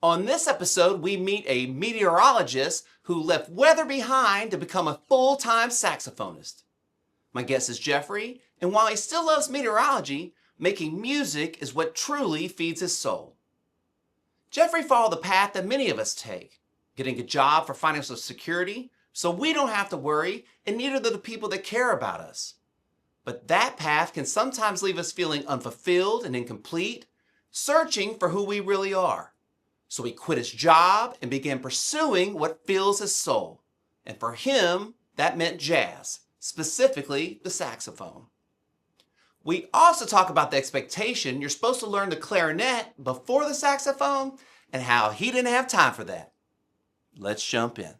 On this episode, we meet a meteorologist who left weather behind to become a full-time saxophonist. My guest is Jeffrey, and while he still loves meteorology, making music is what truly feeds his soul. Jeffrey followed the path that many of us take, getting a job for financial security so we don't have to worry, and neither do the people that care about us. But that path can sometimes leave us feeling unfulfilled and incomplete, searching for who we really are. So he quit his job and began pursuing what fills his soul. And for him, that meant jazz, specifically the saxophone. We also talk about the expectation you're supposed to learn the clarinet before the saxophone and how he didn't have time for that. Let's jump in.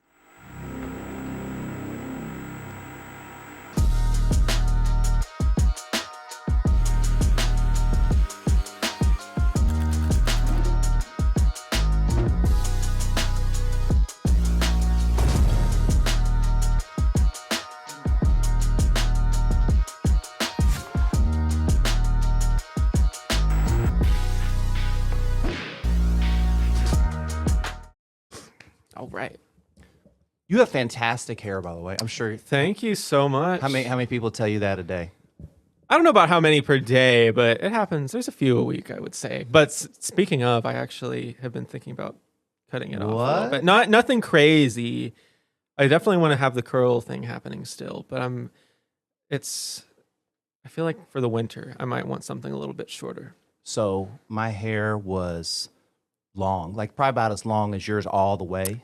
All right. You have fantastic hair, by the way. I'm sure. Thank you so much. How many people tell you that a day? I don't know about how many per day, but it happens. There's a few a week, I would say. But speaking of, I actually have been thinking about cutting it off a little bit. Nothing crazy. I definitely want to have the curl thing happening still, but I feel like for the winter, I might want something a little bit shorter. So my hair was long, like probably about as long as yours all the way.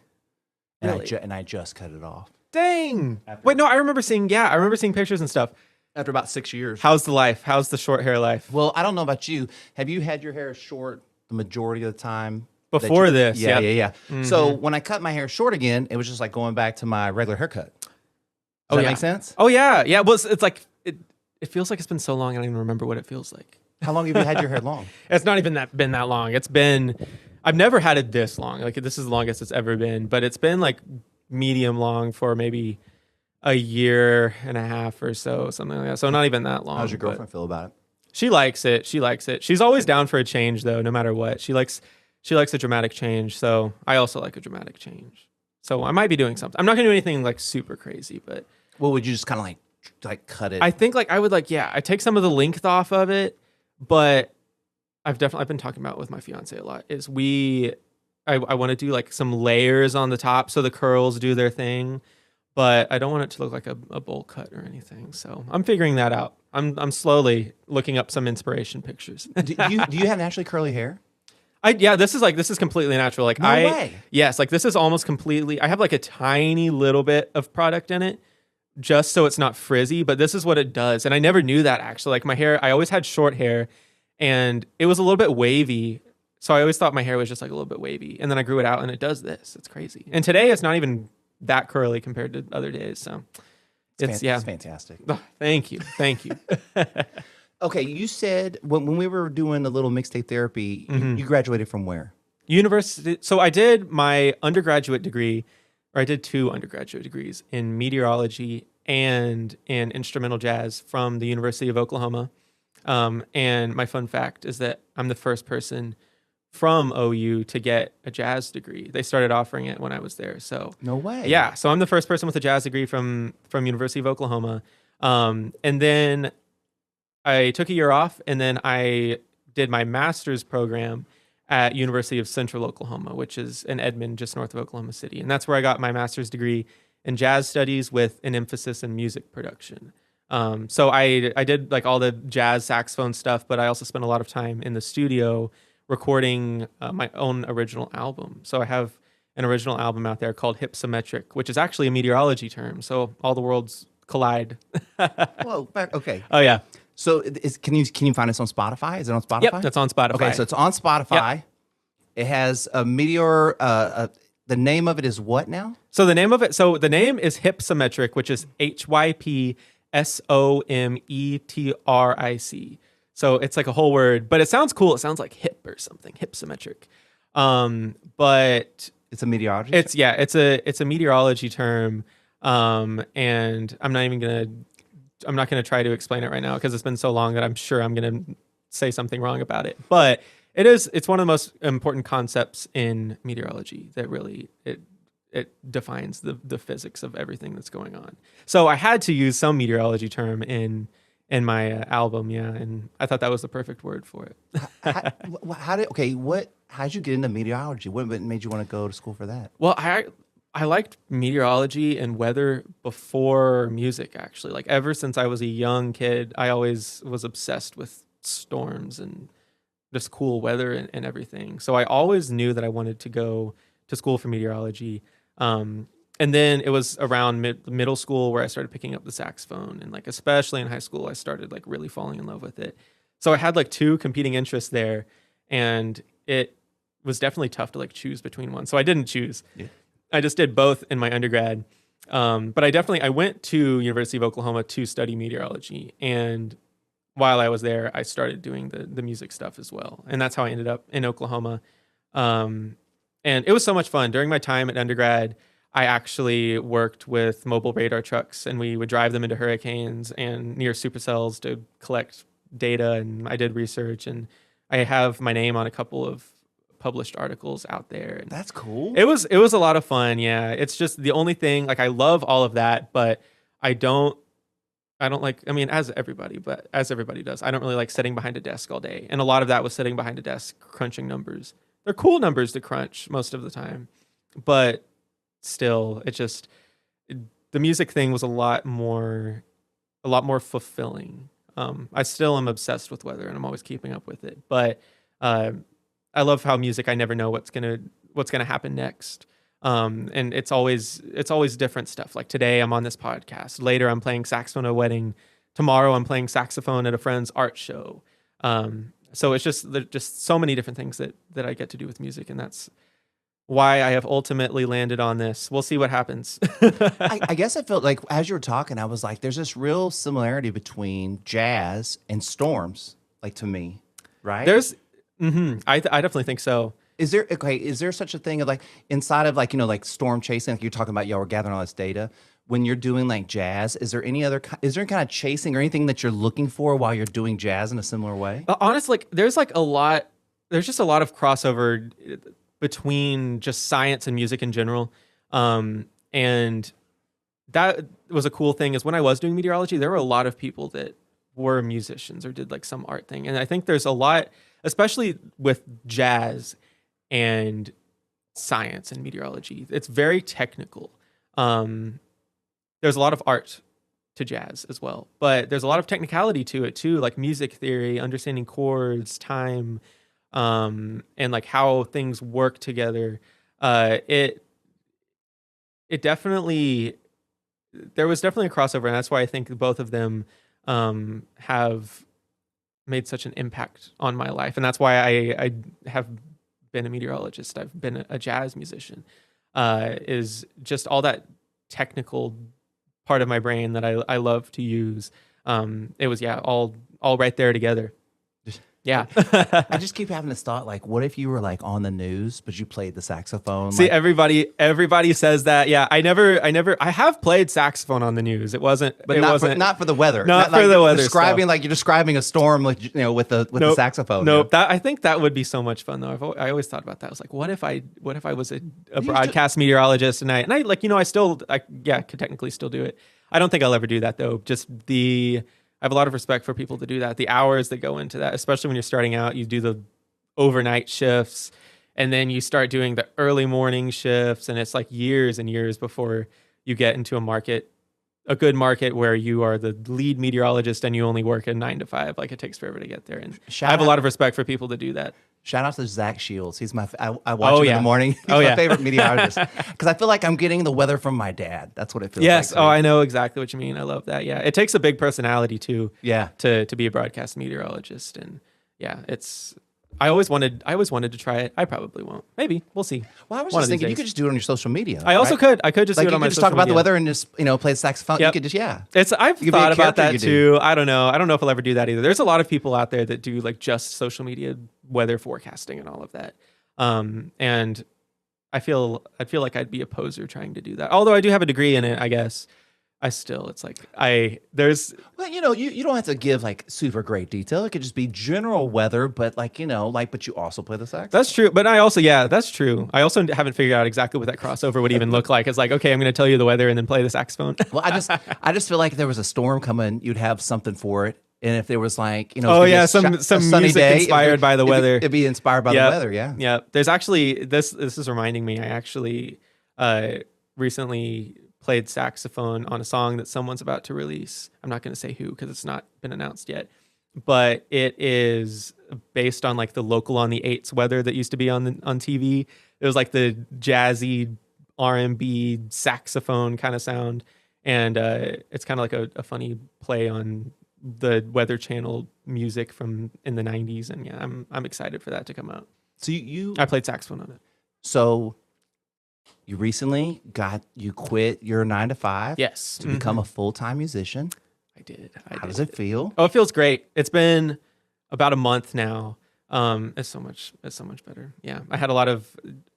And, Really? I just cut it off. Dang. Wait, no, I remember seeing pictures and stuff. After about 6 years. How's the life? How's the short hair life? Well, I don't know about you. Have you had your hair short the majority of the time? Before this, yeah. Mm-hmm. So when I cut my hair short again, it was just like going back to my regular haircut. Does that make sense? Oh, yeah. Yeah. Well, it's like, it feels like it's been so long, I don't even remember what it feels like. How long have you had your hair long? It's not even been that long. I've never had it this long. Like, this is the longest it's ever been, but it's been like medium long for maybe a year and a half or so, something like that. So not even that long. How's your girlfriend feel about it? She likes it. She's always down for a change, though, no matter what. She likes a dramatic change. So I also like a dramatic change. So I might be doing something. I'm not going to do anything like super crazy, but. Well, would you just kind of like cut it? I think like I would I take some of the length off of it, but I've been talking about it with my fiance a lot is I want to do like some layers on the top so the curls do their thing, but I don't want it to look like a bowl cut or anything. So I'm figuring that out. I'm slowly looking up some inspiration pictures. do you have naturally curly hair? This is completely natural. Like No way. Yes, like this is almost completely. I have like a tiny little bit of product in it, just so it's not frizzy. But this is what it does, and I never knew that actually. Like my hair, I always had short hair, and it was a little bit wavy. So I always thought my hair was just like a little bit wavy, and then I grew it out, and it does this. It's crazy. And today it's not even that curly compared to other days. So it's fantastic. Oh, thank you. Okay, you said when we were doing a little mixtape therapy, you graduated from where? University. So I did my undergraduate degree, or I did 2 undergraduate degrees in meteorology and in instrumental jazz from the University of Oklahoma. And my fun fact is that I'm the first person from OU to get a jazz degree. They started offering it when I was there. So no way. Yeah. So I'm the first person with a jazz degree from University of Oklahoma. And then I took a year off, and then I did my master's program at University of Central Oklahoma, which is in Edmond, just north of Oklahoma City. And that's where I got my master's degree in jazz studies with an emphasis in music production. So I did like all the jazz saxophone stuff, but I also spent a lot of time in the studio recording my own original album. So I have an original album out there called Hypsometric, which is actually a meteorology term. So all the worlds collide. Whoa. Okay. Oh yeah. So can you find us on Spotify? Is it on Spotify? Yep, that's on Spotify. Okay, so it's on Spotify. Yep. It has a meteor. The name of it is what now? So the name is Hypsometric, which is HYPSOMETRIC. So it's like a whole word, but it sounds cool. It sounds like hip or something, Hypsometric. But it's a meteorology. It's a meteorology term. And I'm not gonna try to explain it right now because it's been so long that I'm sure I'm gonna say something wrong about it. But It is. It's one of the most important concepts in meteorology that really it defines the physics of everything that's going on. So I had to use some meteorology term in my album, yeah, and I thought that was the perfect word for it. How'd you get into meteorology? What made you want to go to school for that? Well, I liked meteorology and weather before music, actually. Like ever since I was a young kid, I always was obsessed with storms and just cool weather and everything. So I always knew that I wanted to go to school for meteorology. And then it was around middle school where I started picking up the saxophone, and like especially in high school, I started like really falling in love with it. So I had like two competing interests there, and it was definitely tough to like choose between one. So I didn't choose. Yeah. I just did both in my undergrad. But I went to University of Oklahoma to study meteorology, and while I was there, I started doing the music stuff as well. And that's how I ended up in Oklahoma. And it was so much fun. During my time at undergrad, I actually worked with mobile radar trucks, and we would drive them into hurricanes and near supercells to collect data. And I did research, and I have my name on a couple of published articles out there. And that's cool. It was a lot of fun. Yeah. It's just the only thing, like I love all of that, but I don't like, I mean, as everybody does, I don't really like sitting behind a desk all day. And a lot of that was sitting behind a desk crunching numbers. They're cool numbers to crunch most of the time, but still, the music thing was a lot more fulfilling. I still am obsessed with weather, and I'm always keeping up with it. But I love how music, I never know what's gonna happen next. And it's always different stuff. Like today I'm on this podcast. Later I'm playing saxophone at a wedding. Tomorrow I'm playing saxophone at a friend's art show. So it's there's just so many different things that I get to do with music, and that's why I have ultimately landed on this. We'll see what happens. I guess I felt like as you were talking, I was like, there's this real similarity between jazz and storms, like to me, right? I definitely think so. Is there such a thing of like inside of like, like storm chasing, like you're talking about, y'all were gathering all this data. When you're doing like jazz, is there kind of chasing or anything that you're looking for while you're doing jazz in a similar way? Honestly, there's just a lot of crossover between just science and music in general. And that was a cool thing, is when I was doing meteorology, there were a lot of people that were musicians or did like some art thing. And I think there's a lot, especially with jazz and science and meteorology, it's very technical. There's a lot of art to jazz as well, but there's a lot of technicality to it too, like music theory, understanding chords, time, and like how things work together. It definitely, there was definitely a crossover, and that's why I think both of them have made such an impact on my life, and that's why I have been a meteorologist. I've been a jazz musician. Is just all that technical part of my brain that I love to use. It was all right there together. Yeah. I just keep having this thought, like, what if you were like on the news, but you played the saxophone? See, like, everybody says that. Yeah. I have played saxophone on the news. It wasn't not for the weather. Not for the weather. You're describing a storm, like, with the saxophone. Nope. I think that would be so much fun though. I always thought about that. I was like, what if I was a broadcast meteorologist and I could technically still do it. I don't think I'll ever do that though. I have a lot of respect for people to do that. The hours that go into that, especially when you're starting out, you do the overnight shifts and then you start doing the early morning shifts, and it's like years and years before you get into a good market where you are the lead meteorologist and you only work a 9 to 5. Like it takes forever to get there. And I have a lot of respect for people to do that. Shout out to Zach Shields. He's I watch him in the morning. He's my favorite meteorologist, because I feel like I'm getting the weather from my dad. That's what it feels like. Yes. I know exactly what you mean. I love that. Yeah. It takes a big personality too. Yeah. To be a broadcast meteorologist. And yeah, I always wanted to try it. I probably won't. Maybe. We'll see. Well, I was just thinking you could just do it on your social media. I also could. I could just do it on my social media. You could just talk about the weather and just, play the saxophone. Yep. You could just, I've thought about that too. I don't know. I don't know if I'll ever do that either. There's a lot of people out there that do like just social media weather forecasting and all of that. And I feel like I'd be a poser trying to do that. Although I do have a degree in it, I guess. it's like there's Well, you don't have to give like super great detail. It could just be general weather, but like, but you also play the sax. That's true. But that's true. I also haven't figured out exactly what that crossover would even look like. It's like, okay, I'm going to tell you the weather and then play the saxophone. Well, I just feel like if there was a storm coming, you'd have something for it. And if there was like, some sunny music day, inspired by the weather. It'd be inspired by the weather. Yeah. Yeah. There's actually, this is reminding me, I actually recently played saxophone on a song that someone's about to release. I'm not going to say who because it's not been announced yet, but it is based on like the Local on the 8's weather that used to be on TV. It was like the jazzy R&B saxophone kind of sound, and it's kind of like a funny play on the Weather Channel music from in the 90s. And yeah, I'm excited for that to come out. So I played saxophone on it. So you recently quit your 9 to 5. Yes. To become a full-time musician. I did. How does it feel? Oh, it feels great. It's been about a month now. It's so much better. Yeah. I had a lot of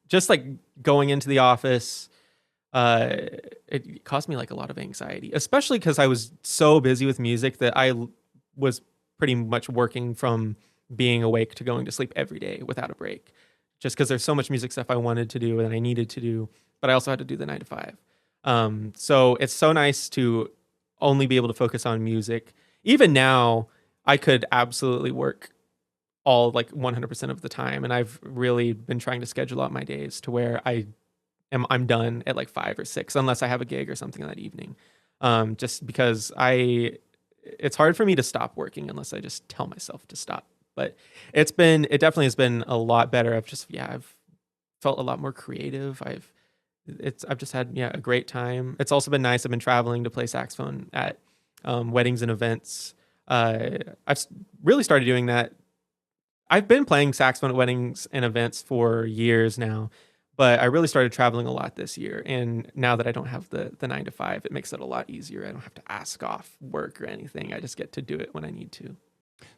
just like going into the office. It caused me like a lot of anxiety, especially because I was so busy with music that I was pretty much working from being awake to going to sleep every day without a break. Just because there's so much music stuff I wanted to do and I needed to do, but I also had to do the 9 to 5. So it's so nice to only be able to focus on music. Even now, I could absolutely work all like 100% of the time. And I've really been trying to schedule out my days to where I'm done at like 5 or 6, unless I have a gig or something that evening. Just because it's hard for me to stop working unless I just tell myself to stop. But it definitely has been a lot better. I've felt a lot more creative. I've just had a great time. It's also been nice. I've been traveling to play saxophone at weddings and events. I've really started doing that. I've been playing saxophone at weddings and events for years now, but I really started traveling a lot this year. And now that I don't have the 9 to 5, it makes it a lot easier. I don't have to ask off work or anything. I just get to do it when I need to.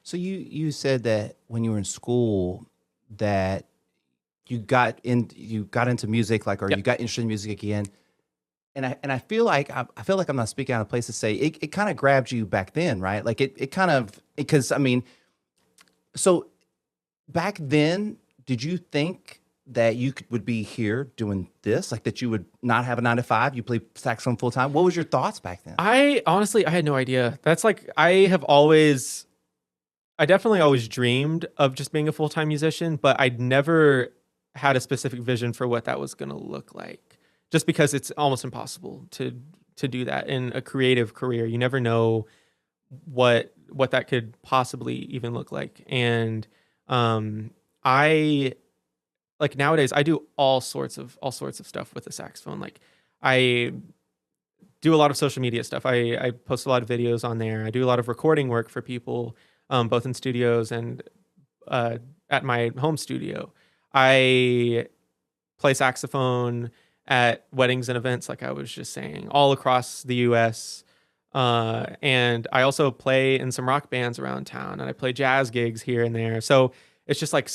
So you said that when you were in school that you got into music, like, or Yep. you got interested in music again. And I feel like I'm not speaking out of place to say it kind of grabbed you back then, right? Like it kind of, because I mean, so back then, did you think that you would be here doing this, like that you would not have a 9 to 5, you play saxophone full time? What was your thoughts back then? I had no idea. That's like, I definitely always dreamed of just being a full-time musician, but I'd never had a specific vision for what that was going to look like. Just because it's almost impossible to do that in a creative career. You never know what that could possibly even look like. And I like nowadays I do all sorts of stuff with the saxophone. Like I do a lot of social media stuff. I post a lot of videos on there. I do a lot of recording work for people, both in studios and at my home studio. I play saxophone at weddings and events, like I was just saying, all across the U.S. And I also play in some rock bands around town, and I play jazz gigs here and there. So it's just like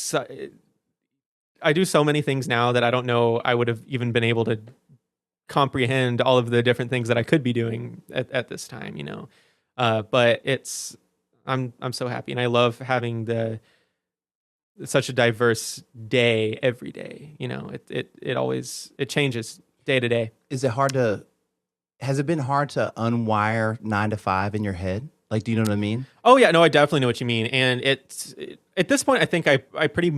I do so many things now that I don't know I would have even been able to comprehend all of the different things that I could be doing at this time, you know. But I'm so happy, and I love having such a diverse day every day. You know, it changes day to day. Has it been hard to unwire 9 to 5 in your head? Like, do you know what I mean? Oh yeah, no, I definitely know what you mean. And at this point, I think I pretty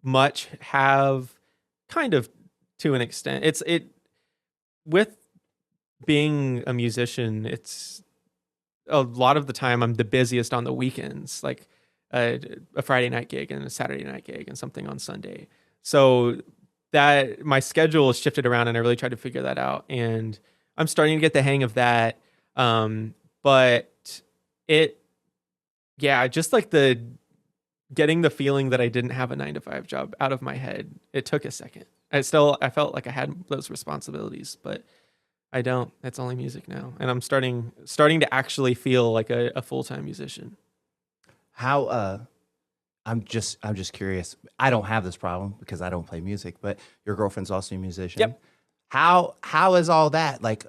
much have, kind of, to an extent. With being a musician, it's a lot of the time I'm the busiest on the weekends, like a Friday night gig and a Saturday night gig and something on Sunday. So that my schedule is shifted around, and I really tried to figure that out, and I'm starting to get the hang of that. But just like getting the feeling that I didn't have a 9 to 5 job out of my head, it took a second. I felt like I had those responsibilities, but I don't. It's only music now, and I'm starting to actually feel like a full-time musician. How I'm just curious. I don't have this problem because I don't play music, but your girlfriend's also a musician. Yep. How is all that? Like,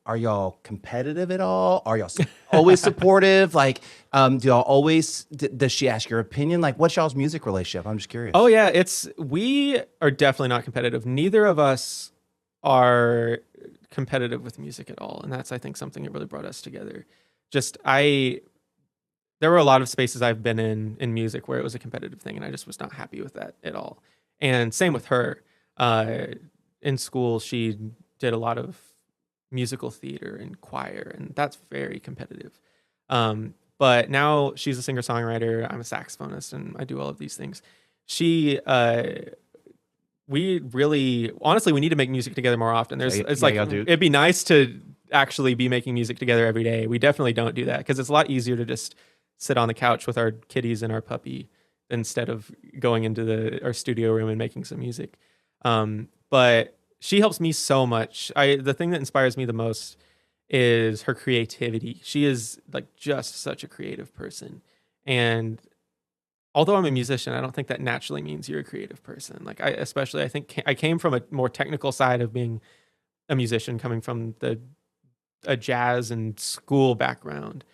are y'all competitive at all? Are y'all always supportive? Like, do y'all always? Does she ask your opinion? Like, what's y'all's music relationship? I'm just curious. Oh yeah, we are definitely not competitive. Neither of us are competitive with music at all, and that's I think something that really brought us together. There were a lot of spaces I've been in music where it was a competitive thing, and I just was not happy with that at all. And same with her. In school, she did a lot of musical theater and choir, and that's very competitive. But now she's a singer-songwriter. I'm a saxophonist, and I do all of these things. We really, honestly, we need to make music together more often. It'd be nice to actually be making music together every day. We definitely don't do that because it's a lot easier to just sit on the couch with our kitties and our puppy instead of going into our studio room and making some music. But she helps me so much. The thing that inspires me the most is her creativity. She is like just such a creative person. And although I'm a musician, I don't think that naturally means you're a creative person. Like I think I came from a more technical side of being a musician, coming from a jazz and school background.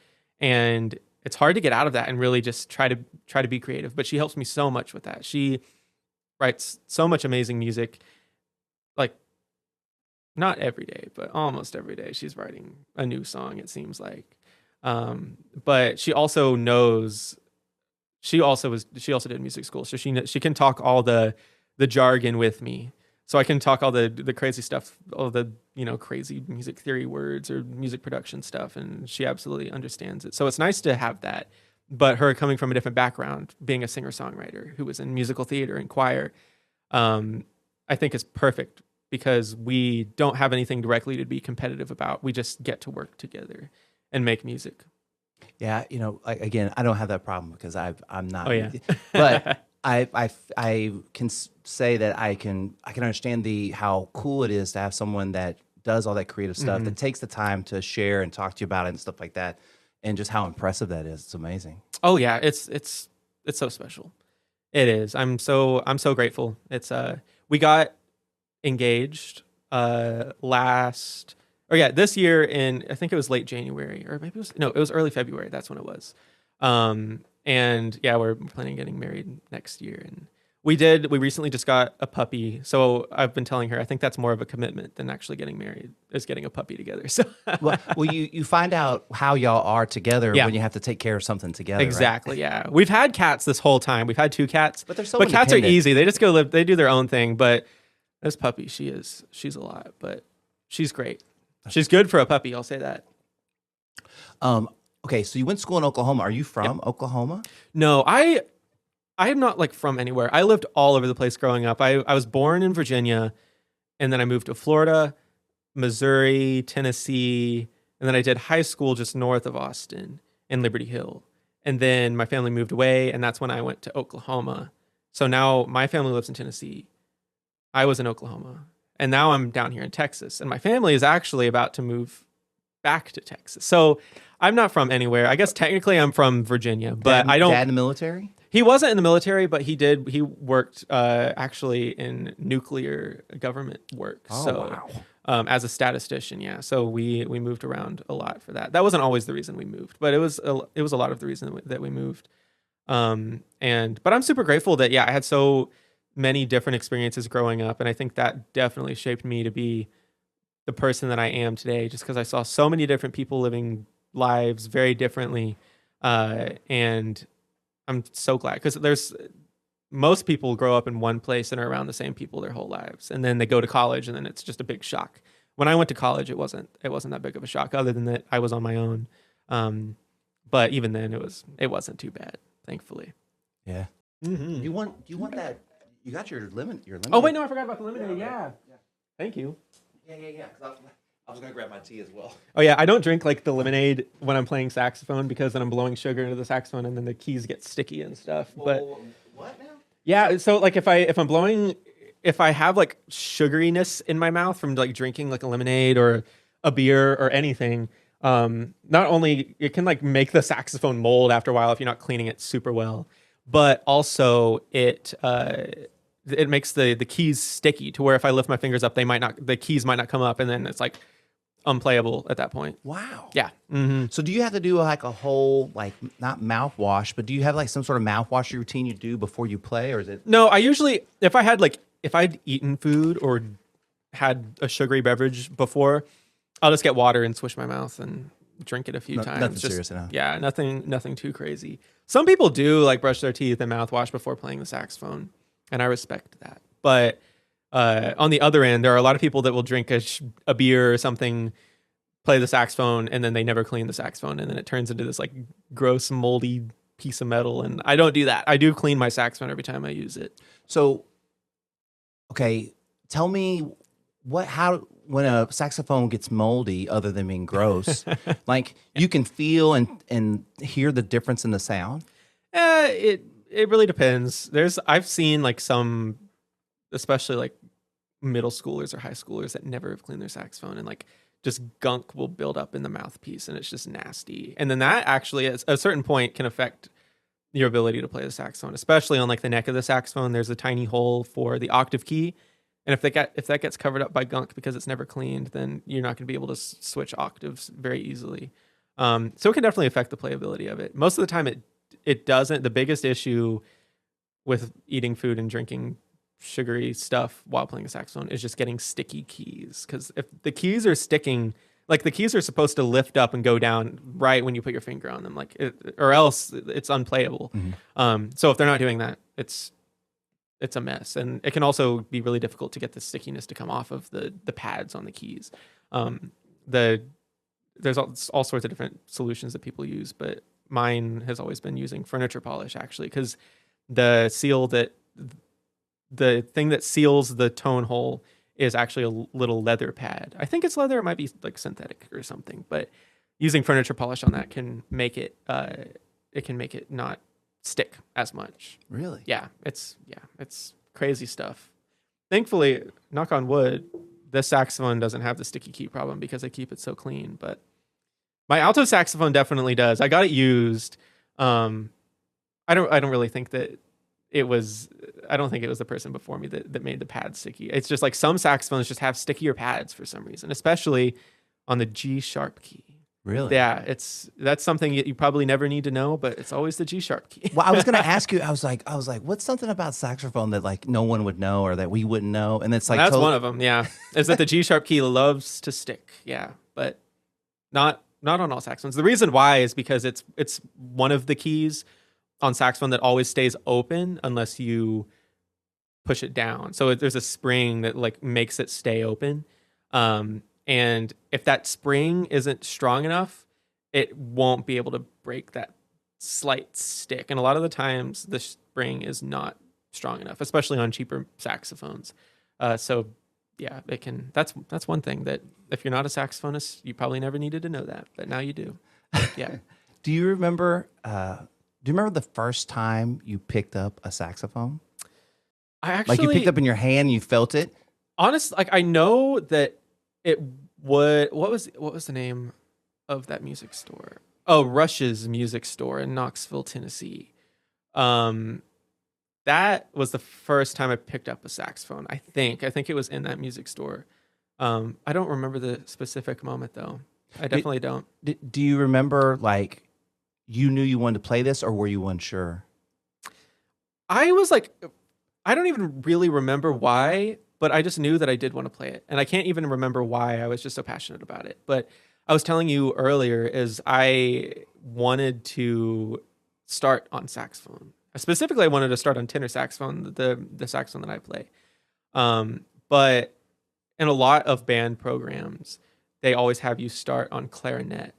And it's hard to get out of that and really just try to be creative. But she helps me so much with that. She writes so much amazing music, like not every day, but almost every day she's writing a new song, it seems like. But she also knows, she also did music school. So she can talk all the jargon with me. So I can talk all the crazy stuff, all the, crazy music theory words or music production stuff. And she absolutely understands it. So it's nice to have that. But her coming from a different background, being a singer-songwriter who was in musical theater and choir, I think is perfect because we don't have anything directly to be competitive about. We just get to work together and make music. Yeah, again, I don't have that problem because I'm not. Oh yeah, but I can say that I can understand how cool it is to have someone that does all that creative stuff, that takes the time to share and talk to you about it and stuff like that, and just how impressive that is. It's amazing. Oh yeah, it's so special. It is. I'm so grateful. We got engaged this year in, I think it was late January, or maybe it was early February. That's when it was. And yeah, we're planning on getting married next year. And we recently just got a puppy. So I've been telling her, I think that's more of a commitment than actually getting married, is getting a puppy together. So well, you find out how y'all are together when you have to take care of something together. Exactly. Right? Yeah. We've had cats this whole time. We've had 2 cats, but they're so but cats are easy. They just go live, they do their own thing. But this puppy, she's a lot, but she's great. She's good for a puppy. I'll say that. Okay, so you went to school in Oklahoma. Are you from Oklahoma? No, I am not like from anywhere. I lived all over the place growing up. I was born in Virginia, and then I moved to Florida, Missouri, Tennessee, and then I did high school just north of Austin in Liberty Hill. And then my family moved away, and that's when I went to Oklahoma. So now my family lives in Tennessee. I was in Oklahoma, and now I'm down here in Texas. And my family is actually about to move back to Texas. So I'm not from anywhere. I guess technically I'm from Virginia, but I don't. Dad in the military? He wasn't in the military, but he worked actually in nuclear government work. Oh, so, wow. As a statistician, yeah. So we moved around a lot for that. That wasn't always the reason we moved, but it was a lot of the reason that we moved. But I'm super grateful that I had so many different experiences growing up, and I think that definitely shaped me to be the person that I am today, just because I saw so many different people living lives very differently, and I'm so glad, because most people grow up in one place and are around the same people their whole lives, and then they go to college, and then it's just a big shock. When I went to college, it wasn't that big of a shock, other than that I was on my own. But even then, it wasn't too bad, thankfully. Yeah. Mm-hmm. You want that? You got your lemon. Oh wait, no, I forgot about the lemonade. Yeah. Thank you. Yeah. I was gonna grab my tea as well. Oh yeah, I don't drink like the lemonade when I'm playing saxophone, because then I'm blowing sugar into the saxophone and then the keys get sticky and stuff. But what now? Yeah, so like if I have like sugariness in my mouth from like drinking like a lemonade or a beer or anything, not only it can like make the saxophone mold after a while if you're not cleaning it super well, but also it makes the keys sticky to where if I lift my fingers up, the keys might not come up, and then it's like unplayable at that point. Wow. Yeah. Hmm. So do you have to do like a whole like not mouthwash, but do you have like some sort of mouthwash routine you do before you play, or is it? No, I usually if I'd eaten food or had a sugary beverage before, I'll just get water and swish my mouth and drink it a few times. Nothing serious enough. Yeah, nothing too crazy. Some people do like brush their teeth and mouthwash before playing the saxophone, and I respect that. But on the other end, there are a lot of people that will drink a beer or something, play the saxophone, and then they never clean the saxophone, and then it turns into this like gross, moldy piece of metal. And I don't do that. I do clean my saxophone every time I use it. So, okay, tell me how when a saxophone gets moldy, other than being gross, like you can feel and hear the difference in the sound. It really depends. I've seen like some, especially like middle schoolers or high schoolers that never have cleaned their saxophone, and like just gunk will build up in the mouthpiece and it's just nasty. And then that actually at a certain point can affect your ability to play the saxophone, especially on like the neck of the saxophone. There's a tiny hole for the octave key. And if that gets covered up by gunk because it's never cleaned, then you're not going to be able to switch octaves very easily. So it can definitely affect the playability of it. Most of the time it doesn't. The biggest issue with eating food and drinking sugary stuff while playing a saxophone is just getting sticky keys. Because if the keys are sticking, like the keys are supposed to lift up and go down right when you put your finger on them, or else it's unplayable. Mm-hmm. So if they're not doing that, it's a mess. And it can also be really difficult to get the stickiness to come off of the pads on the keys. There's all sorts of different solutions that people use, but mine has always been using furniture polish, actually, because the thing that seals the tone hole is actually a little leather pad. I think it's leather. It might be like synthetic or something, but using furniture polish on that can make it not stick as much. Really? Yeah, it's crazy stuff. Thankfully, knock on wood, this saxophone doesn't have the sticky key problem because I keep it so clean. But my alto saxophone definitely does. I got it used. I don't really think that it was. I don't think it was the person before me that made the pad sticky. It's just like some saxophones just have stickier pads for some reason, especially on the G sharp key. Really? Yeah, that's something you probably never need to know, but it's always the G sharp key. Well, I was going to ask you. I was like, what's something about saxophone that like no one would know or that we wouldn't know? And it's like that's one of them. Yeah, is that the G sharp key loves to stick. Yeah, but not on all saxophones. The reason why is because it's one of the keys on saxophone that always stays open unless you push it down. So there's a spring that like makes it stay open. And if that spring isn't strong enough, it won't be able to break that slight stick. And a lot of the times the spring is not strong enough, especially on cheaper saxophones. So yeah, it can. That's one thing that if you're not a saxophonist, you probably never needed to know that, but now you do. Yeah. Do you remember the first time you picked up a saxophone? I actually, like you picked up in your hand and you felt it? Honestly, like I know that it would. What was the name of that music store? Oh, Rush's Music Store in Knoxville, Tennessee. That was the first time I picked up a saxophone. I think it was in that music store. I don't remember the specific moment though. I definitely don't. Do you remember like you knew you wanted to play this, or were you unsure? I was like, I don't even really remember why, but I just knew that I did want to play it. And I can't even remember why I was just so passionate about it. But I was telling you earlier is I wanted to start on saxophone. Specifically, I wanted to start on tenor saxophone, the saxophone that I play. But in a lot of band programs, they always have you start on clarinet.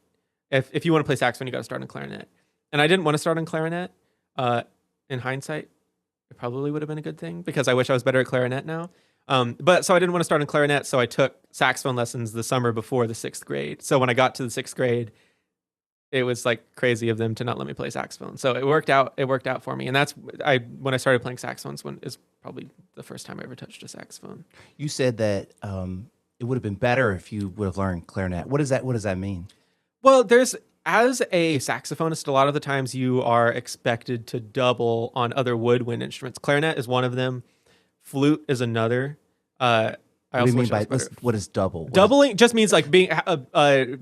If you want to play saxophone, you got to start on clarinet. And I didn't want to start on clarinet. In hindsight, it probably would have been a good thing because I wish I was better at clarinet now. But so I didn't want to start on clarinet, so I took saxophone lessons the summer before the 6th grade. So when I got to the 6th grade, it was like crazy of them to not let me play saxophone. So it worked out. It worked out for me, and that's when I started playing saxophones. When is probably the first time I ever touched a saxophone. You said that it would have been better if you would have learned clarinet. What does that mean? Well, as a saxophonist, a lot of the times you are expected to double on other woodwind instruments. Clarinet is one of them. Flute is another. I What do also you mean wish I by was better. what is double? Doubling just means like being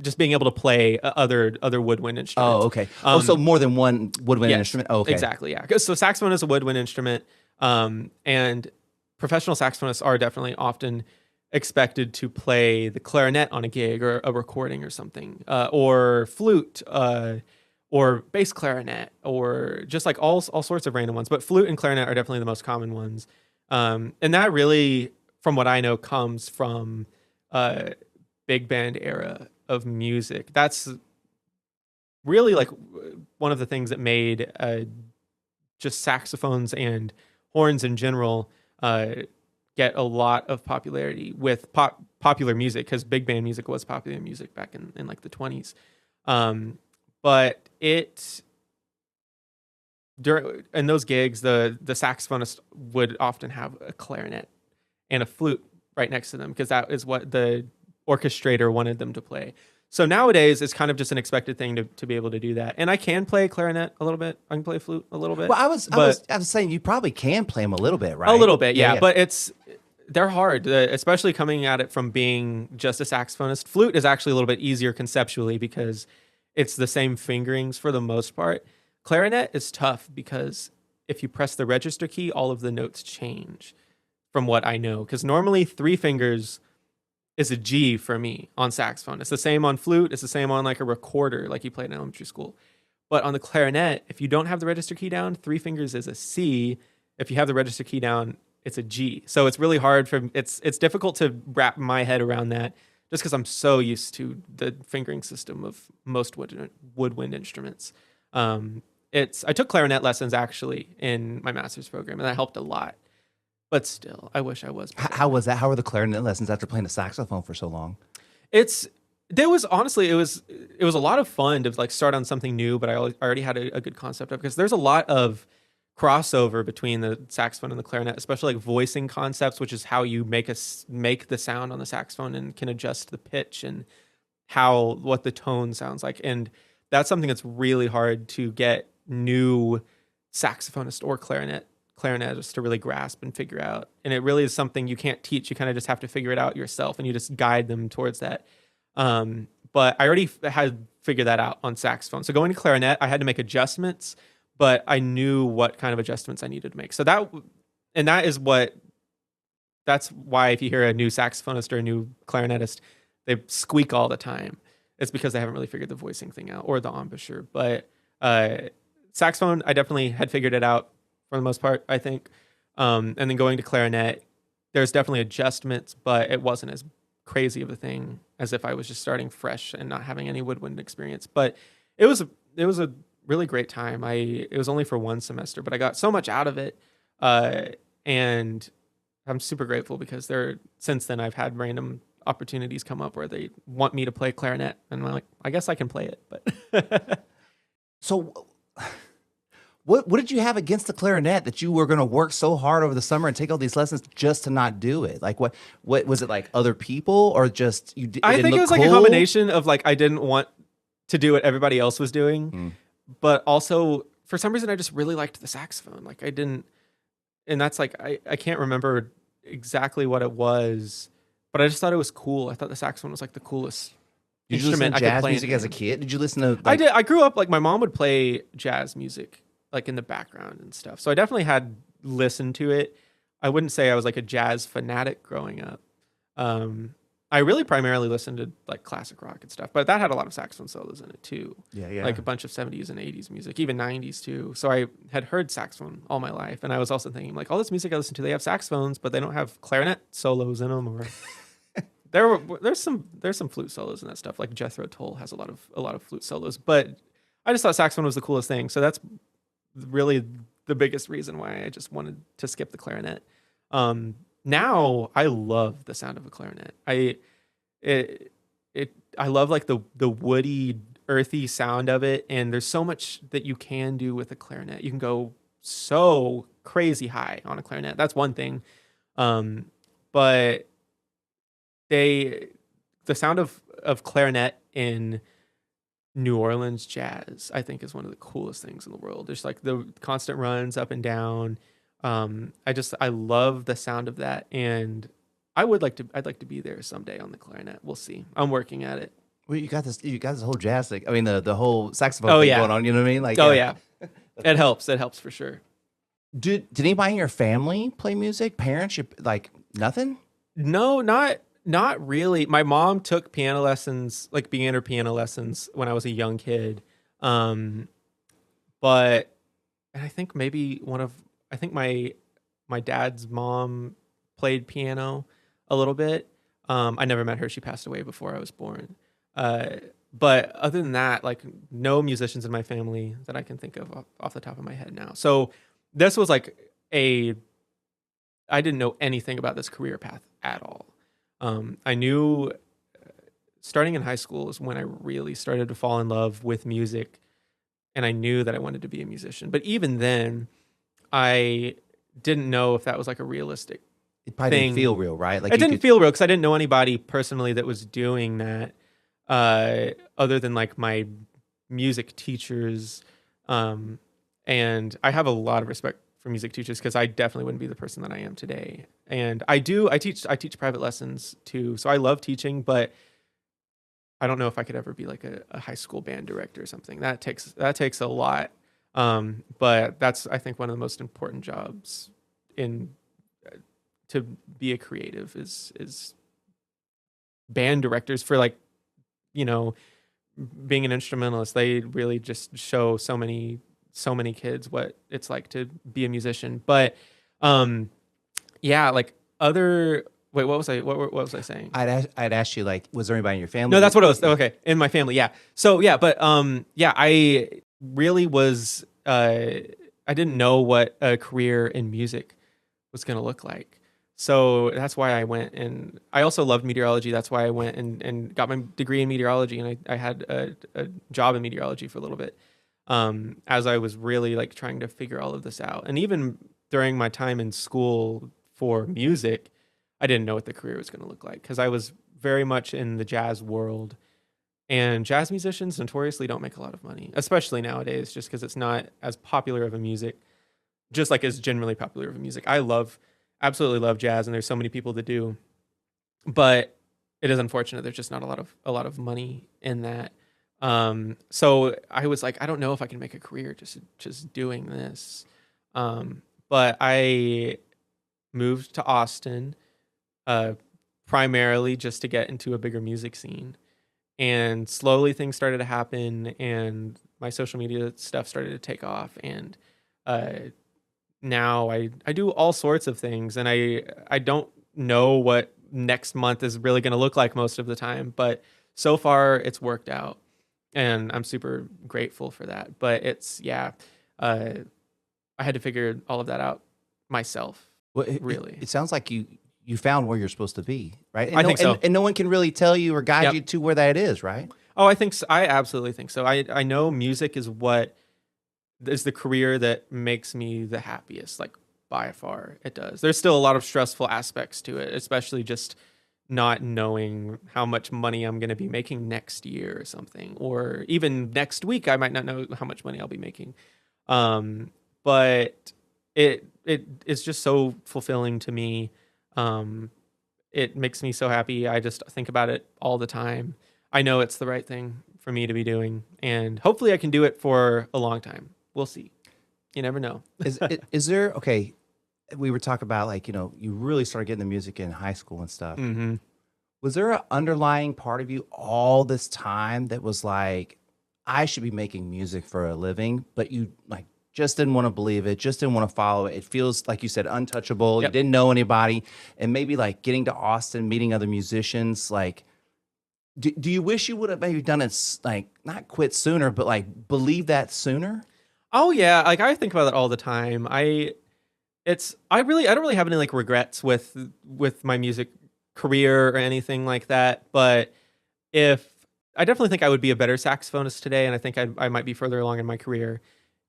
just being able to play other woodwind instruments. Oh, okay. So more than one woodwind Yes, instrument. Oh, okay. exactly. Yeah. So saxophone is a woodwind instrument, and professional saxophonists are definitely often expected to play the clarinet on a gig or a recording or something, or flute, or bass clarinet, or just like all sorts of random ones. But flute and clarinet are definitely the most common ones, and that really, from what I know, comes from big band era of music. That's really like one of the things that made just saxophones and horns in general get a lot of popularity with popular music, because big band music was popular music back in like the 20s. But in those gigs, the saxophonist would often have a clarinet and a flute right next to them, because that is what the orchestrator wanted them to play. So nowadays, it's kind of just an expected thing to be able to do that. And I can play clarinet a little bit. I can play flute a little bit. Well, I was saying you probably can play them a little bit, right? A little bit, yeah. But they're hard, especially coming at it from being just a saxophonist. Flute is actually a little bit easier conceptually because it's the same fingerings for the most part. Clarinet is tough because if you press the register key, all of the notes change, from what I know. Because normally 3 fingers is a G for me on saxophone. It's the same on flute. It's the same on like a recorder, like you played in elementary school. But on the clarinet, if you don't have the register key down, 3 fingers is a C. If you have the register key down, it's a G. So it's really hard it's difficult to wrap my head around that, just because I'm so used to the fingering system of most woodwind instruments. I took clarinet lessons actually in my master's program, and that helped a lot. But still, I wish I was better. How was that? How were the clarinet lessons after playing the saxophone for so long? It was a lot of fun to like start on something new, but I already had a good concept of, because there's a lot of crossover between the saxophone and the clarinet, especially like voicing concepts, which is how you make the sound on the saxophone and can adjust the pitch and what the tone sounds like. And that's something that's really hard to get new saxophonist or clarinetist to really grasp and figure out. And it really is something you can't teach. You kind of just have to figure it out yourself, and you just guide them towards that. But I already had figured that out on saxophone. So going to clarinet, I had to make adjustments, but I knew what kind of adjustments I needed to make. So that's why if you hear a new saxophonist or a new clarinetist, they squeak all the time. It's because they haven't really figured the voicing thing out, or the embouchure. But saxophone, I definitely had figured it out for the most part, I think. And then going to clarinet, there's definitely adjustments, but it wasn't as crazy of a thing as if I was just starting fresh and not having any woodwind experience. But it was a really great time. It was only for 1 semester, but I got so much out of it. And I'm super grateful, because since then I've had random opportunities come up where they want me to play clarinet, and I'm like, I guess I can play it. But So what did you have against the clarinet that you were going to work so hard over the summer and take all these lessons just to not do it? Like what was it, like other people, or just you? I think it was like a combination of like I didn't want to do what everybody else was doing, but also for some reason I just really liked the saxophone. Like I didn't, and that's like I can't remember exactly what it was, but I just thought it was cool. I thought the saxophone was like the coolest Did you listen instrument to I could jazz play. music as a kid? Did you listen to? I did. I grew up like my mom would play jazz music like in the background and stuff, so I definitely had listened to it. I wouldn't say I was like a jazz fanatic growing up. I really primarily listened to like classic rock and stuff, but that had a lot of saxophone solos in it too. Yeah. Like a bunch of 70s and 80s music, even 90s too. So I had heard saxophone all my life, and I was also thinking like all this music I listen to, they have saxophones, but they don't have clarinet solos in them, or there's some flute solos and that stuff. Like Jethro Tull has a lot of flute solos, but I just thought saxophone was the coolest thing. So that's really the biggest reason why I just wanted to skip the clarinet. Now I love the sound of a clarinet. I love like the woody, earthy sound of it, and there's so much that you can do with a clarinet. You can go so crazy high on a clarinet. That's one thing. But the sound of clarinet in New Orleans jazz, I think, is one of the coolest things in the world. There's like the constant runs up and down. I love the sound of that, and I'd like to be there someday on the clarinet. We'll see. I'm working at it. Well, you got this whole jazz thing. I mean, the whole saxophone Oh, thing yeah. going on. You know what I mean? Like, Oh yeah. It helps. It helps for sure. Did anybody in your family play music? Parents, like nothing? No, not really. My mom took piano lessons, like beginner piano lessons when I was a young kid. But and I think maybe I think my dad's mom played piano a little bit. I never met her. She passed away before I was born. But other than that, like no musicians in my family that I can think of off the top of my head now. So this was like I didn't know anything about this career path at all. I knew starting in high school is when I really started to fall in love with music, and I knew that I wanted to be a musician. But even then, I didn't know if that was like a realistic It probably thing. didn't feel real, right? Like It didn't feel real because I didn't know anybody personally that was doing that, other than like my music teachers. And I have a lot of respect for music teachers because I definitely wouldn't be the person that I am today. And I teach private lessons too. So I love teaching, but I don't know if I could ever be like a high school band director or something. That takes a lot. But that's, I think, one of the most important jobs to be a creative is band directors for like, being an instrumentalist. They really just show so many kids what it's like to be a musician. But yeah, like what was I saying? I'd ask you, like, was there anybody in your family? No, that's what it was. Okay, in my family, yeah. So yeah, but yeah, I really was. I didn't know what a career in music was going to look like. So that's why I went, and I also loved meteorology. That's why I went and got my degree in meteorology, and I had a job in meteorology for a little bit, as I was really like trying to figure all of this out. And even during my time in school for music, I didn't know what the career was going to look like because I was very much in the jazz world, and jazz musicians notoriously don't make a lot of money, especially nowadays, just because it's not as popular of a music, just like as generally popular of a music. Absolutely love jazz, and there's so many people that do, but it is unfortunate there's just not a lot of money in that. So I was like, I don't know if I can make a career just doing this. But I moved to Austin, primarily just to get into a bigger music scene, and slowly things started to happen, and my social media stuff started to take off, and now I do all sorts of things, and I don't know what next month is really going to look like most of the time, but so far it's worked out, and I'm super grateful for that. But it's, yeah, I had to figure all of that out myself. Well, really. It sounds like you found where you're supposed to be, right? And I think so. And no one can really tell you or guide Yep. you to where that is, right? Oh, I think so. I absolutely think so. I know music is the career that makes me the happiest, like by far it does. There's still a lot of stressful aspects to it, especially just not knowing how much money I'm going to be making next year or something, or even next week I might not know how much money I'll be making. But it is just so fulfilling to me. It makes me so happy. I just think about it all the time. I know it's the right thing for me to be doing, and hopefully I can do it for a long time. We'll see. You never know. Is there, okay, we were talking about, like, you really started getting the music in high school and stuff. Mm-hmm. Was there an underlying part of you all this time that was like, I should be making music for a living, but you like just didn't want to believe it, just didn't want to follow it? It feels, like you said, untouchable. Yep. You didn't know anybody, and maybe like getting to Austin, meeting other musicians, like, do you wish you would have maybe done it, like, not quit sooner, but like believe that sooner? Oh yeah, like I think about that all the time. I don't really have any like regrets with my music career or anything like that. But I definitely think I would be a better saxophonist today, and I think I might be further along in my career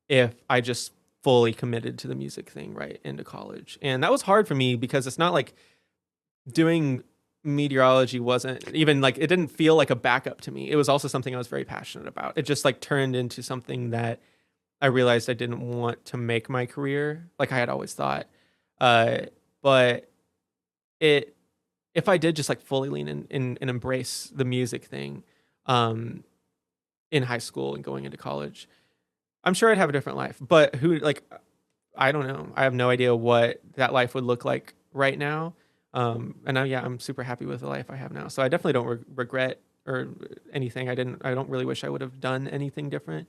if I just fully committed to the music thing right into college. And that was hard for me because it's not like doing meteorology wasn't even like, it didn't feel like a backup to me. It was also something I was very passionate about. It just like turned into something that I realized I didn't want to make my career like I had always thought. But it if I did just like fully lean in and embrace the music thing in high school and going into college, I'm sure I'd have a different life. But I don't know. I have no idea what that life would look like right now. I'm super happy with the life I have now. So I definitely don't regret or anything. I don't really wish I would have done anything different.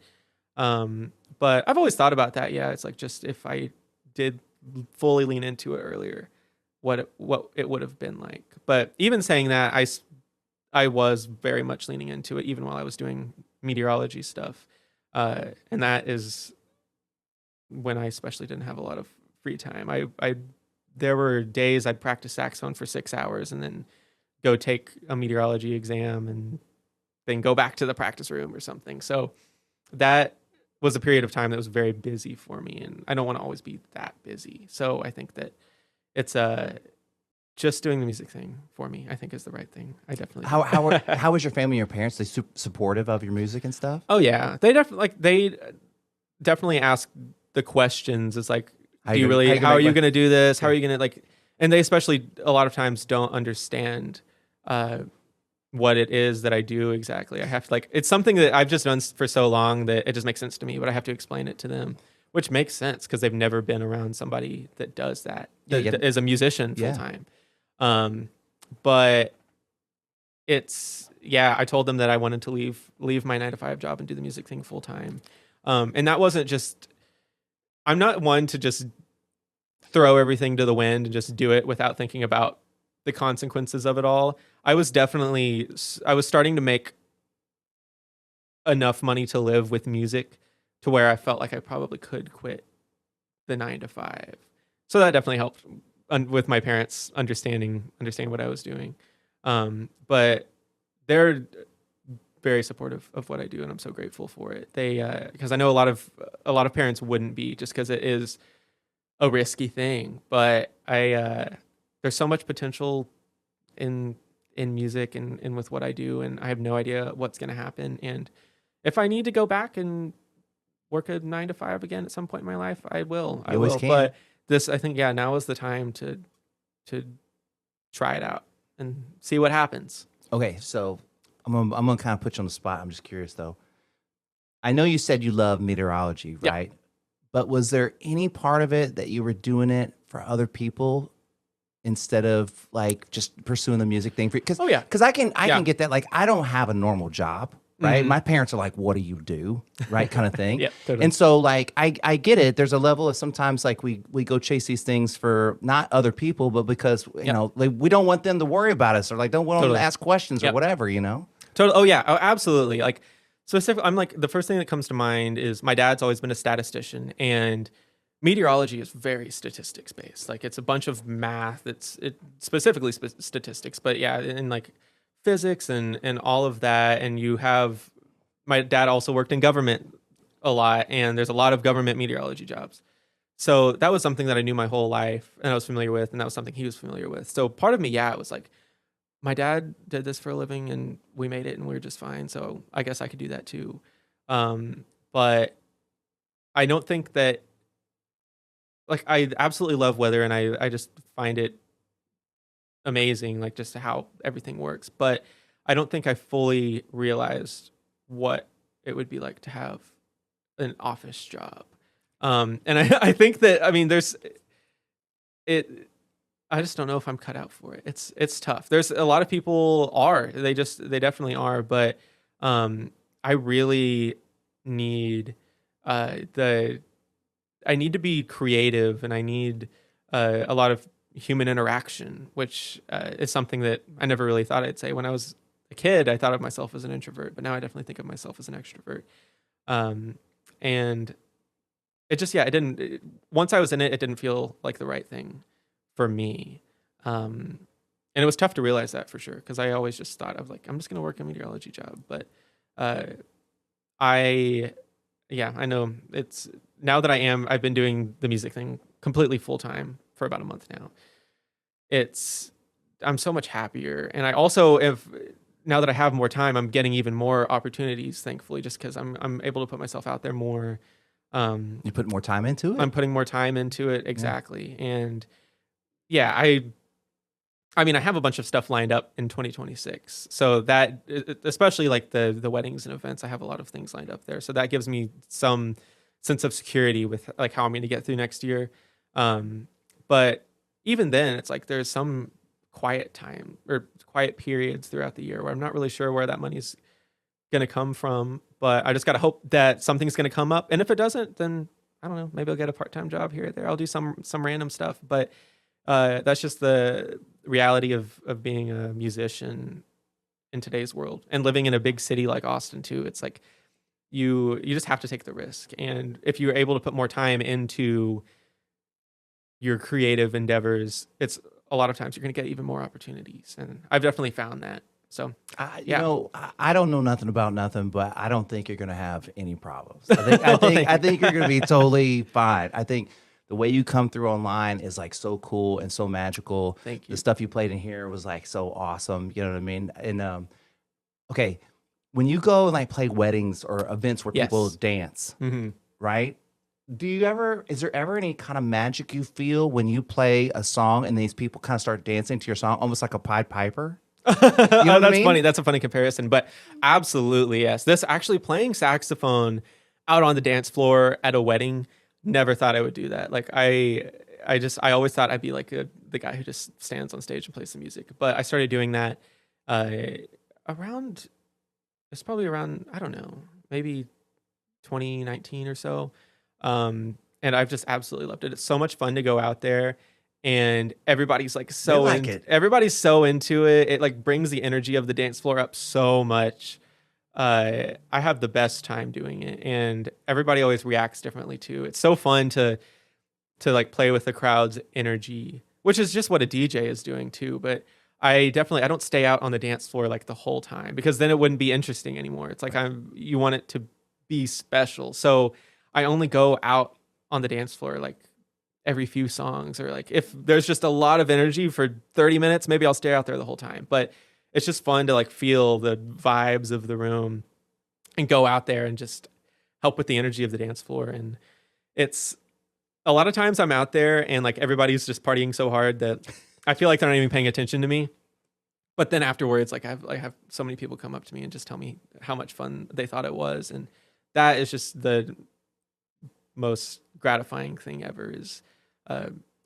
But I've always thought about that. Yeah, it's like just if I did fully lean into it earlier, what it would have been like. But even saying that, I was very much leaning into it even while I was doing meteorology stuff, and that is when I especially didn't have a lot of free time. I there were days I'd practice saxophone for 6 hours and then go take a meteorology exam and then go back to the practice room or something. So that was a period of time that was very busy for me, and I don't want to always be that busy. So I think that it's just doing the music thing for me, I think, is the right thing. I definitely How was your family, your parents? They supportive of your music and stuff? Oh yeah, they definitely ask the questions. It's like, how are you going to do this? How are you going to and they especially a lot of times don't understand what it is that I do exactly. I have to it's something that I've just done for so long that it just makes sense to me, but I have to explain it to them, which makes sense because they've never been around somebody that does that, that is a musician full time. But I told them that I wanted to leave my 9-to-5 job and do the music thing full time. And that wasn't just, I'm not one to just throw everything to the wind and just do it without thinking about the consequences of it all. I was starting to make enough money to live with music to where I felt like I probably could quit the 9-to-5. So that definitely helped with my parents understanding what I was doing. But they're very supportive of what I do, and I'm so grateful for it. They because I know a lot of parents wouldn't be, just because it is a risky thing. But there's so much potential in music and with what I do, and I have no idea what's going to happen. And if I need to go back and work a 9-to-5 again at some point in my life, I will. I will. But I think, now is the time to try it out and see what happens. Okay, so I'm gonna kind of put you on the spot. I'm just curious though. I know you said you love meteorology, right? Yep. But was there any part of it that you were doing it for other people instead of just pursuing the music thing? Because I can get that. Like, I don't have a normal job. Right. Mm-hmm. My parents are like, what do you do? Right. Kind of thing. Totally. And so I get it. There's a level of sometimes we go chase these things for not other people, but because, you know, we don't want them to worry about us, or don't want them to ask questions or whatever, you know? Totally. Oh yeah. Oh, absolutely. Specifically, I'm the first thing that comes to mind is my dad's always been a statistician, and meteorology is very statistics based. It's a bunch of math. It's specifically statistics, but and physics and all of that. And my dad also worked in government a lot, and there's a lot of government meteorology jobs. So that was something that I knew my whole life and I was familiar with, and that was something he was familiar with. So part of me, it was my dad did this for a living and we made it and we were just fine. So I guess I could do that too. But I don't think that, I absolutely love weather, and I just find it amazing, just how everything works. But I don't think I fully realized what it would be like to have an office job. And I think that, I just don't know if I'm cut out for it. It's tough. There's a lot of people they definitely are. But I really need I need to be creative, and I need a lot of human interaction, which is something that I never really thought I'd say. When I was a kid, I thought of myself as an introvert, but now I definitely think of myself as an extrovert. And it just, once I was in it, it didn't feel like the right thing for me. And it was tough to realize that, for sure, because I always just thought of I'm just going to work a meteorology job. But I know it's, now that I've been doing the music thing completely full time for about a month now. I'm so much happier. And I also, now that I have more time, I'm getting even more opportunities, thankfully, just because I'm able to put myself out there more. You put more time into it? I'm putting more time into it. Exactly. Yeah. And I mean, I have a bunch of stuff lined up in 2026. So that, especially like the weddings and events, I have a lot of things lined up there. So that gives me some sense of security with like how I'm going to get through next year. But even then, it's like there's some quiet time or quiet periods throughout the year where I'm not really sure where that money's going to come from. But I just got to hope that something's going to come up. And if it doesn't, then I don't know, maybe I'll get a part-time job here or there. I'll do some random stuff. But that's just the reality of being a musician in today's world and living in a big city like Austin too. It's like you just have to take the risk. And if you're able to put more time into your creative endeavors, it's a lot of times you're going to get even more opportunities. And I've definitely found that. So, You know, I don't know nothing about nothing, but I don't think you're going to have any problems. I think you're going to be totally fine. I think the way you come through online is like so cool and so magical. Thank you. The stuff you played in here was like so awesome. You know what I mean? And okay, when you go and like play weddings or events where people dance, right? Is there ever any kind of magic you feel when you play a song and these people kind of start dancing to your song, almost like a Pied Piper? You know that's funny. That's a funny comparison, but absolutely, yes. This actually playing saxophone out on the dance floor at a wedding, never thought I would do that. Like I always thought I'd be like the guy who just stands on stage and plays the music. But I started doing that it's probably around, I don't know, maybe 2019 or so. And I've just absolutely loved it. It's so much fun to go out there. And everybody's like everybody's so into it. It like brings the energy of the dance floor up so much. I have the best time doing it, and everybody always reacts differently too. It's so fun to like play with the crowd's energy, which is just what a DJ is doing too. But I don't stay out on the dance floor like the whole time, because then it wouldn't be interesting anymore. It's like you want it to be special. So I only go out on the dance floor like every few songs, or like if there's just a lot of energy for 30 minutes, maybe I'll stay out there the whole time. But it's just fun to like feel the vibes of the room and go out there and just help with the energy of the dance floor. And it's a lot of times I'm out there and like everybody's just partying so hard that I feel like they're not even paying attention to me. But then afterwards, like I have so many people come up to me and just tell me how much fun they thought it was. And that is just the most gratifying thing ever, is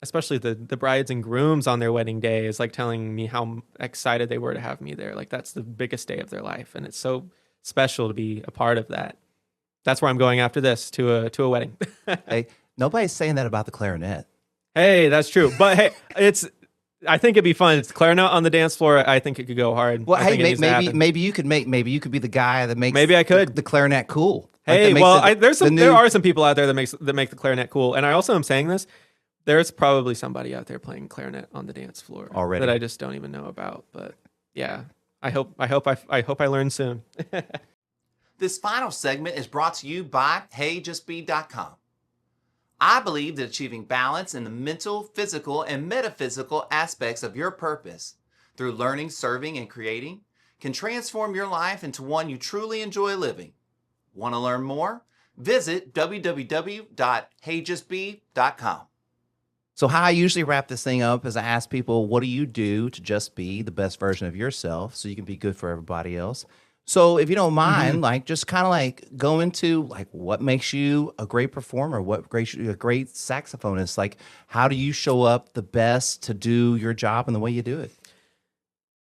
especially the brides and grooms on their wedding day is like telling me how excited they were to have me there. Like that's the biggest day of their life. And it's so special to be a part of that. That's where I'm going after this, to a wedding. Hey, nobody's saying that about the clarinet. Hey, that's true. But hey, I think it'd be fun. It's clarinet on the dance floor. I think it could go hard. Well, hey, maybe you could be the guy that makes the clarinet cool. Hey, there are some people out there that make the clarinet cool. And I also am saying this. There's probably somebody out there playing clarinet on the dance floor already that I just don't even know about. But yeah, I hope I learn soon. This final segment is brought to you by HeyJustBe.com. I believe that achieving balance in the mental, physical, and metaphysical aspects of your purpose through learning, serving, and creating can transform your life into one you truly enjoy living. Want to learn more? Visit www.heyjustbe.com. So how I usually wrap this thing up is I ask people, what do you do to just be the best version of yourself so you can be good for everybody else? So if you don't mind, like just kind of like go into like what makes you a great performer, what makes you a great saxophonist? Like how do you show up the best to do your job and the way you do it?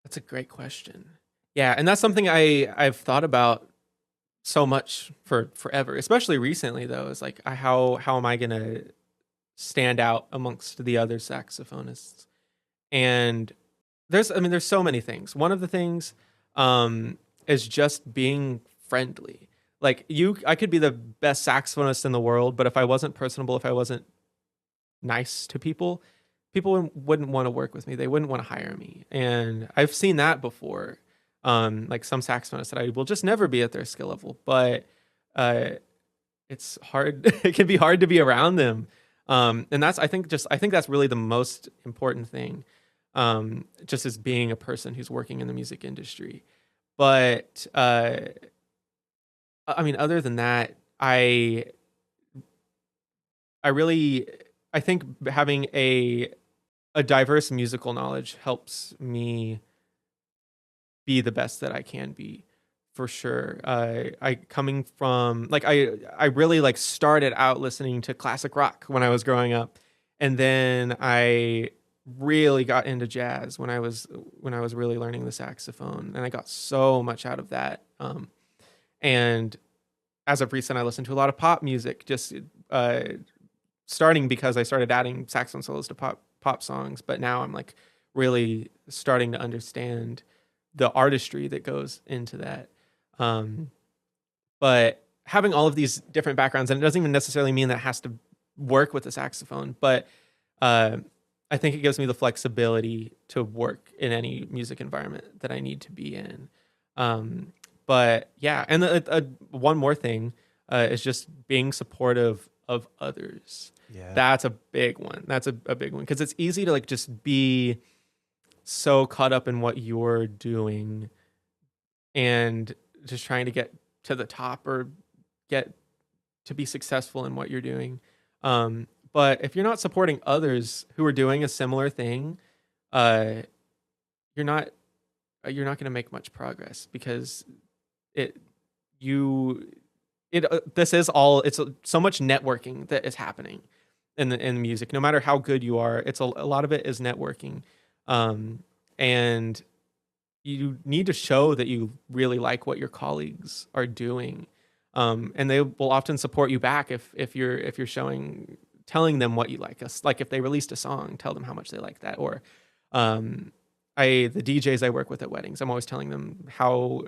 That's a great question. Yeah, and that's something I've thought about so much for forever, especially recently though. Is like how am I gonna stand out amongst the other saxophonists? And there's so many things. One of the things is just being friendly. Like I could be the best saxophonist in the world, but if I wasn't personable, if I wasn't nice to people wouldn't want to work with me. They wouldn't want to hire me. And I've seen that before. Like some saxophonists that I will just never be at their skill level, but it's hard. It can be hard to be around them. And I think that's really the most important thing. Just as being a person who's working in the music industry. But other than that, I think having a a diverse musical knowledge helps me be the best that I can be, for sure. I coming from like I really like started out listening to classic rock when I was growing up, and then I really got into jazz when I was really learning the saxophone, and I got so much out of that. And as of recent, I listen to a lot of pop music, just starting because I started adding saxophone solos to pop songs, but now I'm like really starting to understand the artistry that goes into that. But having all of these different backgrounds, and it doesn't even necessarily mean that it has to work with the saxophone, but I think it gives me the flexibility to work in any music environment that I need to be in. But yeah, and one more thing is just being supportive of others. Yeah. That's a big one. That's a big one, because it's easy to like just be so caught up in what you're doing and just trying to get to the top or get to be successful in what you're doing. But if you're not supporting others who are doing a similar thing, you're not going to make much progress, because this is all, it's so much networking that is happening in music. No matter how good you are, it's a lot of it is networking. And you need to show that you really like what your colleagues are doing. And they will often support you back if you're telling them what you like. Like if they released a song, tell them how much they like that. Or the DJs I work with at weddings, I'm always telling them how,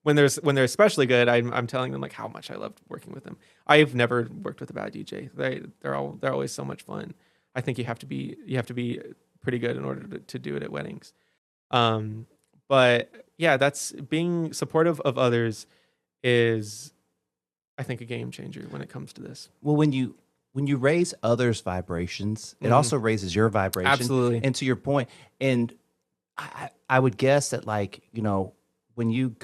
when they're especially good, I'm telling them like how much I loved working with them. I've never worked with a bad DJ. They're always so much fun. I think you have to be pretty good in order to do it at weddings. But yeah, that's being supportive of others is, I think, a game changer when it comes to this. Well, when you raise others' vibrations, it also raises your vibration. Absolutely. And to your point, and I would guess that, like, when you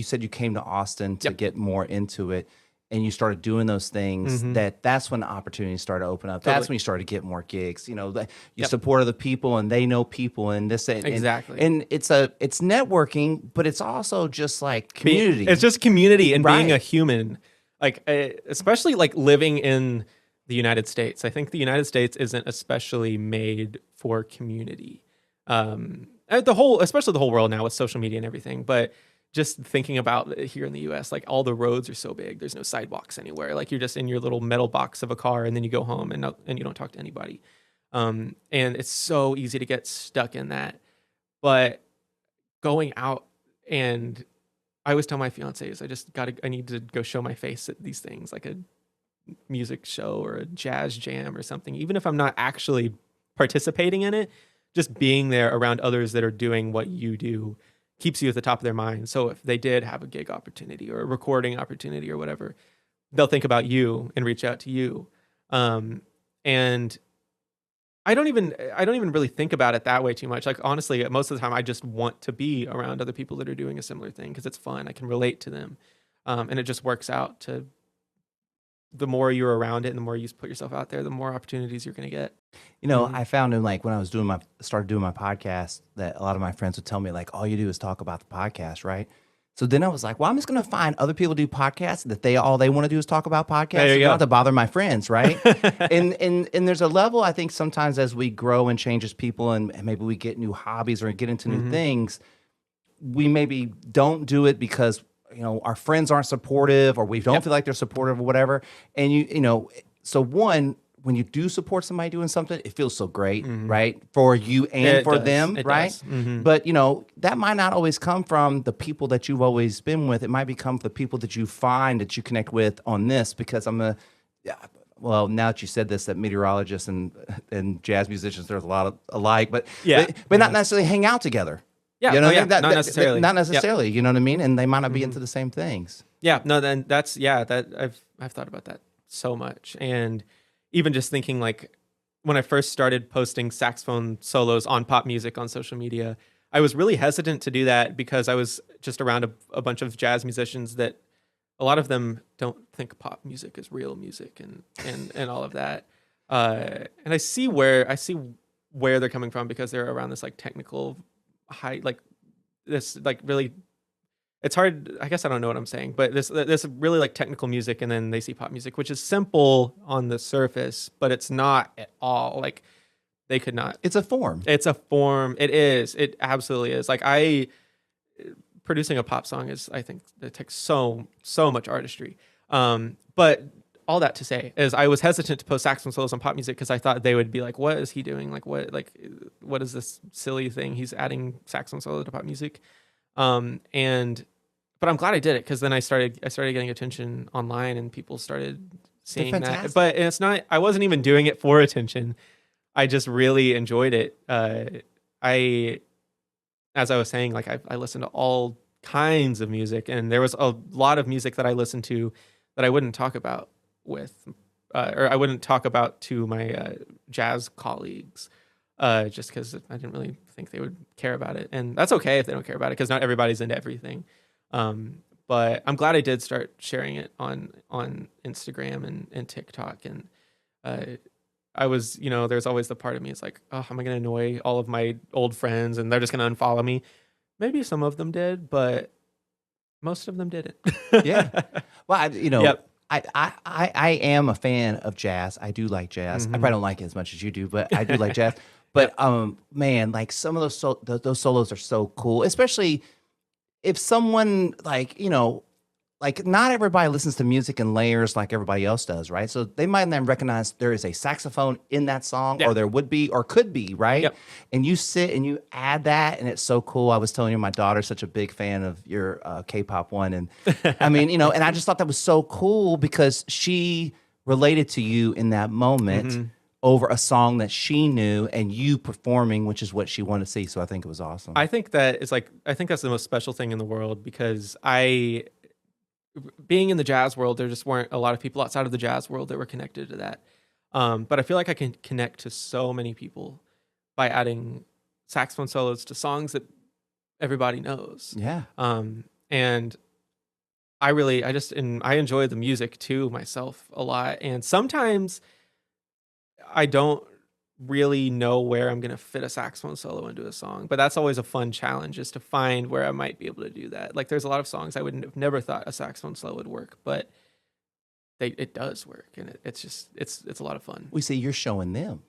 said you came to Austin to get more into it, and you started doing those things, that's when the opportunities started to open up. Totally. That's when you started to get more gigs. You support other people, and they know people, and this and Exactly. And it's networking, but it's also just like community. It's just community and being Right. a human, like especially like living in the United States. I think the United States isn't especially made for community. Especially the whole world now with social media and everything, but just thinking about here in the US, like all the roads are so big. There's no sidewalks anywhere. Like you're just in your little metal box of a car, and then you go home and you don't talk to anybody. And it's so easy to get stuck in that. But going out, and I always tell my fiancés, I need to go show my face at these things, like a music show or a jazz jam or something. Even if I'm not actually participating in it, just being there around others that are doing what you do keeps you at the top of their mind. So if they did have a gig opportunity or a recording opportunity or whatever, they'll think about you and reach out to you. And I don't even really think about it that way too much. Like honestly, most of the time I just want to be around other people that are doing a similar thing because it's fun. I can relate to them. And it just works out to, the more you're around it and the more you put yourself out there, the more opportunities you're going to get. I found in like when I was started doing my podcast, that a lot of my friends would tell me like, all you do is talk about the podcast, right? So then I was like, well, I'm just going to find other people do podcasts that all they want to do is talk about podcasts. There you so go. don't have to bother my friends, right? and there's a level, I think sometimes as we grow and change as people, and maybe we get new hobbies or get into new things, we maybe don't do it because our friends aren't supportive, or we don't feel like they're supportive or whatever. And so when you do support somebody doing something, it feels so great, right? For you and for them, right? But that might not always come from the people that you've always been with. It might become the people that you find that you connect with on this, because well, now that you said this, that meteorologists and jazz musicians, there's a lot of alike, but not necessarily hang out together. Yeah, not necessarily. Not necessarily. You know what I mean? And they might not be into the same things. Yeah, no, then that I've thought about that so much. And even just thinking like when I first started posting saxophone solos on pop music on social media, I was really hesitant to do that because I was just around a bunch of jazz musicians that a lot of them don't think pop music is real music and all of that. And I see where they're coming from because they're around this like technical high, like this like really, it's hard. I guess I don't know what I'm saying, but this really like technical music, and then they see pop music, which is simple on the surface, but it's not at all. Like they could not. It's a form. It's a form. It is. It absolutely is. Like producing a pop song is, I think, it takes so much artistry. But all that to say is I was hesitant to post saxophone solos on pop music because I thought they would be like, what is he doing? Like what is this silly thing? He's adding saxophone solo to pop music. But I'm glad I did it because then I started getting attention online and people started seeing that. But it's not, I wasn't even doing it for attention. I just really enjoyed it. As I was saying, like I listened to all kinds of music, and there was a lot of music that I listened to that I wouldn't talk about or I wouldn't talk about to my jazz colleagues, just because I didn't really think they would care about it, and that's okay if they don't care about it because not everybody's into everything. But I'm glad I did start sharing it on Instagram and TikTok, and I was, there's always the part of me, it's like, oh, am I going to annoy all of my old friends and they're just going to unfollow me? Maybe some of them did, but most of them didn't. Yeah. Well, Yep. I am a fan of jazz. I do like jazz. I probably don't like it as much as you do, but I do like jazz. But man, like some of those solos are so cool, especially if someone like not everybody listens to music in layers like everybody else does, right? So they might then recognize there is a saxophone in that song, or there would be, or could be, right? Yep. And you sit and you add that, and it's so cool. I was telling you, my daughter's such a big fan of your K-pop one, and I mean, and I just thought that was so cool because she related to you in that moment over a song that she knew, and you performing, which is what she wanted to see. So I think it was awesome. I think that's the most special thing in the world because being in the jazz world, there just weren't a lot of people outside of the jazz world that were connected to that. But I feel like I can connect to so many people by adding saxophone solos to songs that everybody knows. Yeah. And I enjoy the music too myself a lot. And sometimes I don't really know where I'm going to fit a saxophone solo into a song, but that's always a fun challenge, is to find where I might be able to do that. Like there's a lot of songs I would have never thought a saxophone solo would work, but it does work, and it's a lot of fun. We see you're showing them.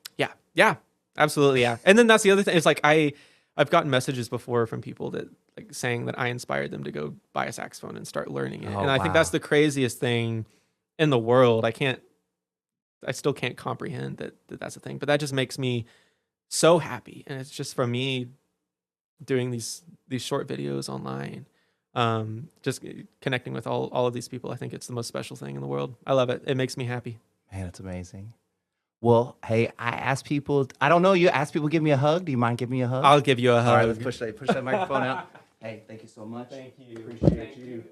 Yeah, absolutely. Yeah. And then that's the other thing. It's like I've gotten messages before from people that like saying that I inspired them to go buy a saxophone and start learning it. And I think that's the craziest thing in the world. I still can't comprehend that that's a thing, but that just makes me so happy. And it's just from me doing these short videos online, just connecting with all of these people. I think it's the most special thing in the world. I love it. It makes me happy. Man, it's amazing. Well, hey, I ask people, I don't know, you ask people, give me a hug. Do you mind giving me a hug? I'll give you a hug. All right, let's push that microphone out. Hey, thank you so much. Thank you. Appreciate you.